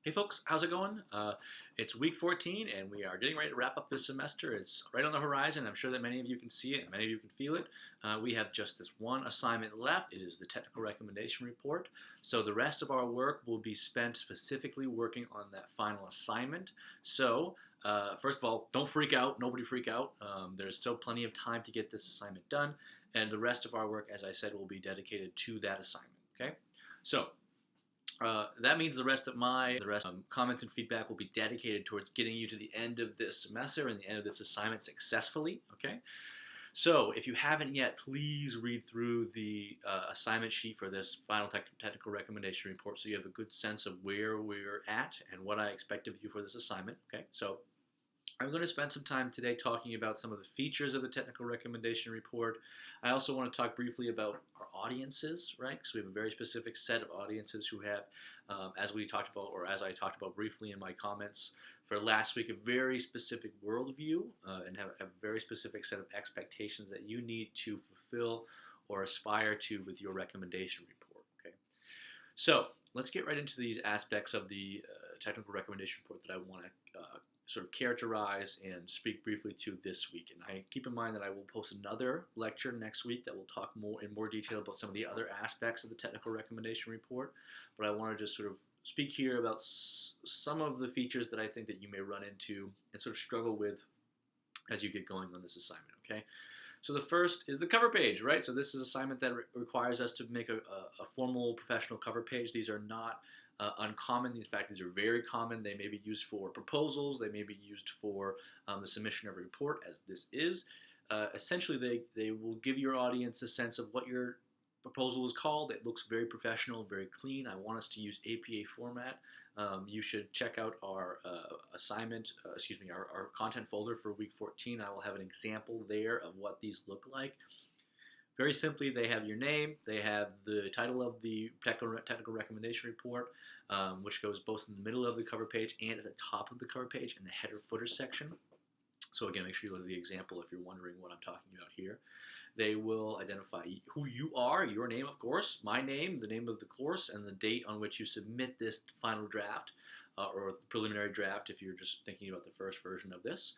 Hey folks, how's it going? It's week 14 and we are getting ready to wrap up this semester. It's right on the horizon. I'm sure that many of you can see it and many of you can feel it. We have just this one assignment left. It is the technical recommendation report. So the rest of our work will be spent specifically working on that final assignment. So first of all, don't freak out. Nobody freak out. There's still plenty of time to get this assignment done. And the rest of our work, as I said, will be dedicated to that assignment. Okay? So that means the rest comments and feedback will be dedicated towards getting you to the end of this semester and the end of this assignment successfully. Okay, so if you haven't yet, please read through the assignment sheet for this final technical recommendation report, so you have a good sense of where we're at and what I expect of you for this assignment. Okay, so I'm going to spend some time today talking about some of the features of the technical recommendation report. I also want to talk briefly about our audiences, right? Because we have a very specific set of audiences who have, as we talked about, or as I talked about briefly in my comments for last week, a very specific worldview and have a very specific set of expectations that you need to fulfill or aspire to with your recommendation report. Okay, so let's get right into these aspects of the technical recommendation report that I want to sort of characterize and speak briefly to this week. And I keep in mind that I will post another lecture next week that will talk more detail about some of the other aspects of the technical recommendation report. But I want to just sort of speak here about some of the features that I think that you may run into and sort of struggle with as you get going on this assignment. Okay. So the first is the cover page, right? So this is an assignment that requires us to make a formal professional cover page. These are not uncommon. In fact, these are very common. They may be used for proposals. They may be used for the submission of a report, as this is. Essentially, they will give your audience a sense of what your proposal is called. It looks very professional, very clean. I want us to use APA format. You should check out our our content folder for week 14. I will have an example there of what these look like. Very simply, they have your name, they have the title of the technical recommendation report, which goes both in the middle of the cover page and at the top of the cover page in the header footer section. So again, make sure you look at the example if you're wondering what I'm talking about here. They will identify who you are, your name, of course, my name, the name of the course, and the date on which you submit this final draft or preliminary draft if you're just thinking about the first version of this.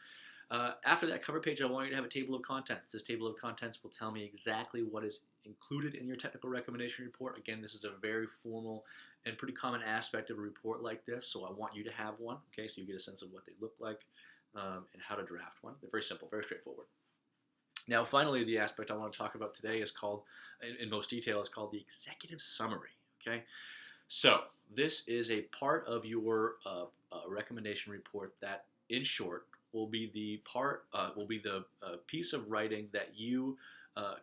After that cover page, I want you to have a table of contents. This table of contents will tell me exactly what is included in your technical recommendation report. Again, this is a very formal and pretty common aspect of a report like this, so I want you to have one, okay, so you get a sense of what they look like and how to draft one. They're very simple, very straightforward. Now, finally, the aspect I want to talk about today is called, in most detail, is called the executive summary, okay? So this is a part of your recommendation report that, in short, will be the piece of writing that you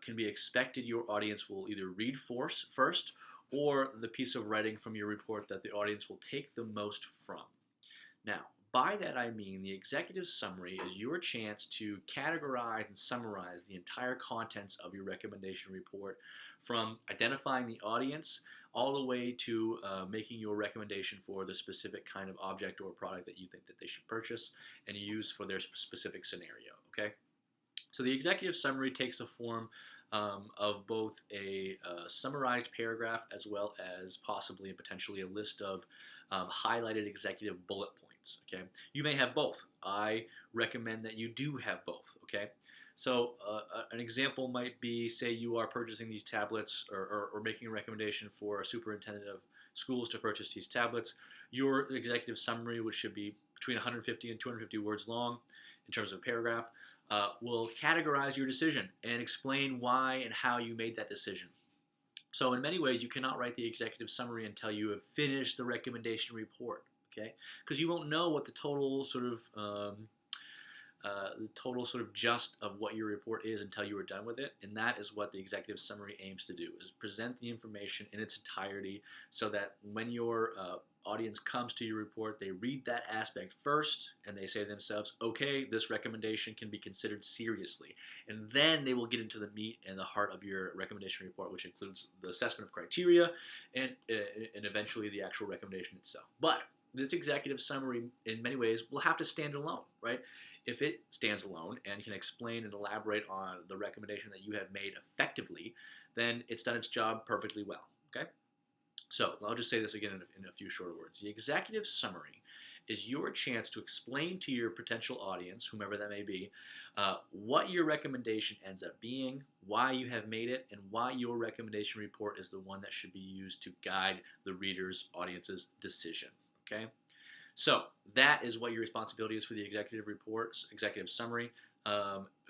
can be expected your audience will either read first or the piece of writing from your report that the audience will take the most from. Now, by that I mean the executive summary is your chance to categorize and summarize the entire contents of your recommendation report, from identifying the audience all the way to making your recommendation for the specific kind of object or product that you think that they should purchase and use for their specific scenario. Okay, so the executive summary takes the form of both a summarized paragraph as well as possibly and potentially a list of highlighted executive bullet points. Okay, you may have both. I recommend that you do have both. Okay, so an example might be, say you are purchasing these tablets or making a recommendation for a superintendent of schools to purchase these tablets. Your executive summary, which should be between 150 and 250 words long in terms of a paragraph, will categorize your decision and explain why and how you made that decision. So in many ways, you cannot write the executive summary until you have finished the recommendation report, okay? Because you won't know what the total sort of gist of what your report is until you are done with it, and that is what the executive summary aims to do: is present the information in its entirety, so that when your audience comes to your report, they read that aspect first and they say to themselves, okay, this recommendation can be considered seriously, and then they will get into the meat and the heart of your recommendation report, which includes the assessment of criteria and eventually the actual recommendation itself. But this executive summary, in many ways, will have to stand alone, right? If it stands alone and can explain and elaborate on the recommendation that you have made effectively, then it's done its job perfectly well, okay? So I'll just say this again in a few short words. The executive summary is your chance to explain to your potential audience, whomever that may be, what your recommendation ends up being, why you have made it, and why your recommendation report is the one that should be used to guide the reader's audience's decision. Okay? So that is what your responsibility is for the executive report, executive summary.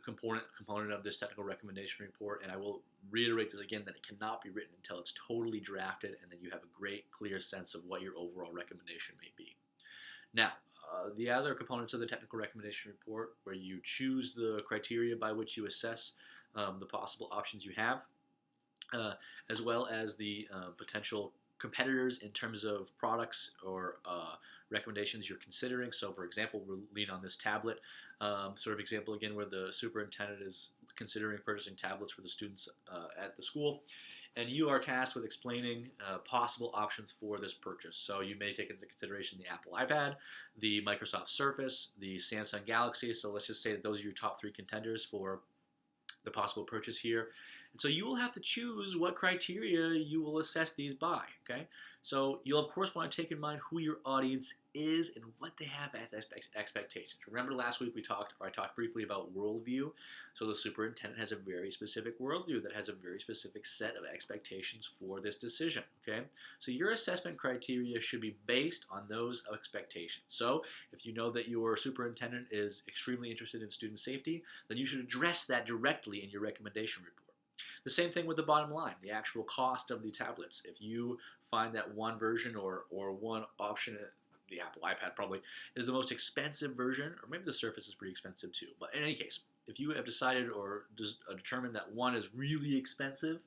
Component of this technical recommendation report, and I will reiterate this again that it cannot be written until it's totally drafted and then you have a great clear sense of what your overall recommendation may be. Now, the other components of the technical recommendation report, where you choose the criteria by which you assess the possible options you have, as well as the potential competitors in terms of products or recommendations you're considering. So, for example, we'll lean on this tablet sort of example again, where the superintendent is considering purchasing tablets for the students at the school, and you are tasked with explaining possible options for this purchase. So you may take into consideration the Apple iPad, the Microsoft Surface, the Samsung Galaxy. So let's just say that those are your top 3 contenders for the possible purchase here. And so you will have to choose what criteria you will assess these by, okay? So you'll of course want to take in mind who your audience is and what they have as expectations. Remember last week I talked briefly about worldview. So the superintendent has a very specific worldview that has a very specific set of expectations for this decision, okay? So your assessment criteria should be based on those expectations. So if you know that your superintendent is extremely interested in student safety, then you should address that directly in your recommendation report. The same thing with the bottom line, the actual cost of the tablets. If you find that one version or one option, the Apple iPad probably, is the most expensive version, or maybe the Surface is pretty expensive too. But in any case, if you have decided or determined that one is really expensive,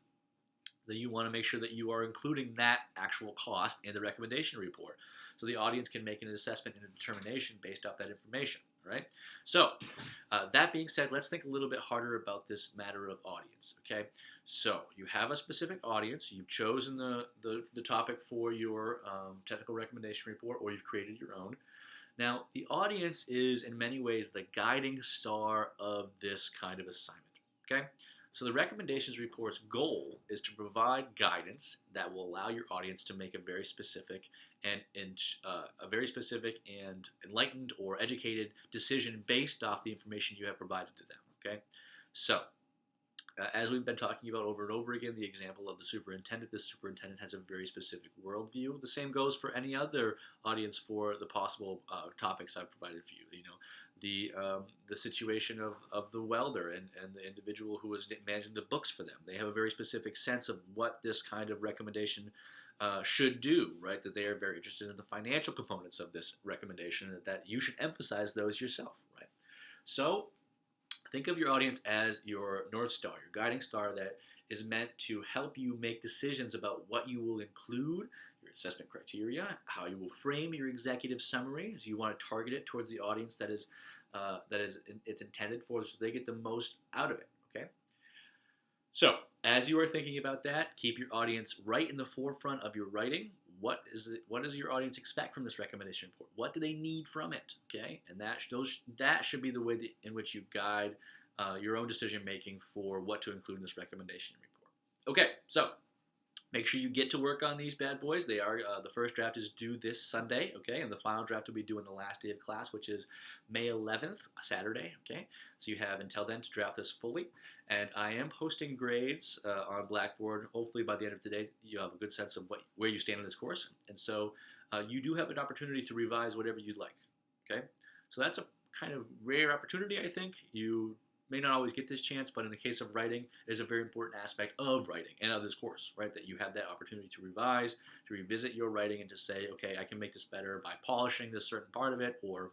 then you want to make sure that you are including that actual cost in the recommendation report, so the audience can make an assessment and a determination based off that information, right? So that being said, let's think a little bit harder about this matter of audience, okay? So you have a specific audience, you've chosen the topic for your technical recommendation report, or you've created your own. Now, the audience is in many ways the guiding star of this kind of assignment, okay? So the recommendations report's goal is to provide guidance that will allow your audience to make a very specific and enlightened or educated decision based off the information you have provided to them. Okay, so as we've been talking about over and over again, the example of the superintendent. This superintendent has a very specific worldview. The same goes for any other audience for the possible topics I've provided for you. You know, the situation of the welder and the individual who is managing the books for them. They have a very specific sense of what this kind of recommendation should do, right? That they are very interested in the financial components of this recommendation, and that you should emphasize those yourself, right? So think of your audience as your North Star, your guiding star that is meant to help you make decisions about what you will include, your assessment criteria, how you will frame your executive summary. So you want to target it towards the audience that is it's intended for, so they get the most out of it. Okay. So as you are thinking about that, keep your audience right in the forefront of your writing. What does your audience expect from this recommendation report? What do they need from it? Okay, and that should be the way in which you guide your own decision making for what to include in this recommendation report. Okay, so make sure you get to work on these bad boys. They are the first draft is due this Sunday, okay, and the final draft will be due on the last day of class, which is May 11th, a Saturday, okay. So you have until then to draft this fully, and I am posting grades on Blackboard. Hopefully by the end of today, you have a good sense of where you stand in this course, and so you do have an opportunity to revise whatever you'd like, okay. So that's a kind of rare opportunity, I think. You may not always get this chance, but in the case of writing, it is a very important aspect of writing and of this course, right? That you have that opportunity to revise, to revisit your writing, and to say, okay, I can make this better by polishing this certain part of it or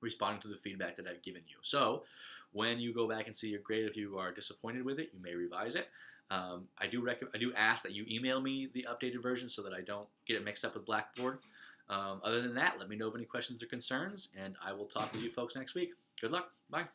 responding to the feedback that I've given you. So when you go back and see your grade, if you are disappointed with it, you may revise it. I do ask that you email me the updated version so that I don't get it mixed up with Blackboard. Other than that, let me know of any questions or concerns, and I will talk with you folks next week. Good luck. Bye.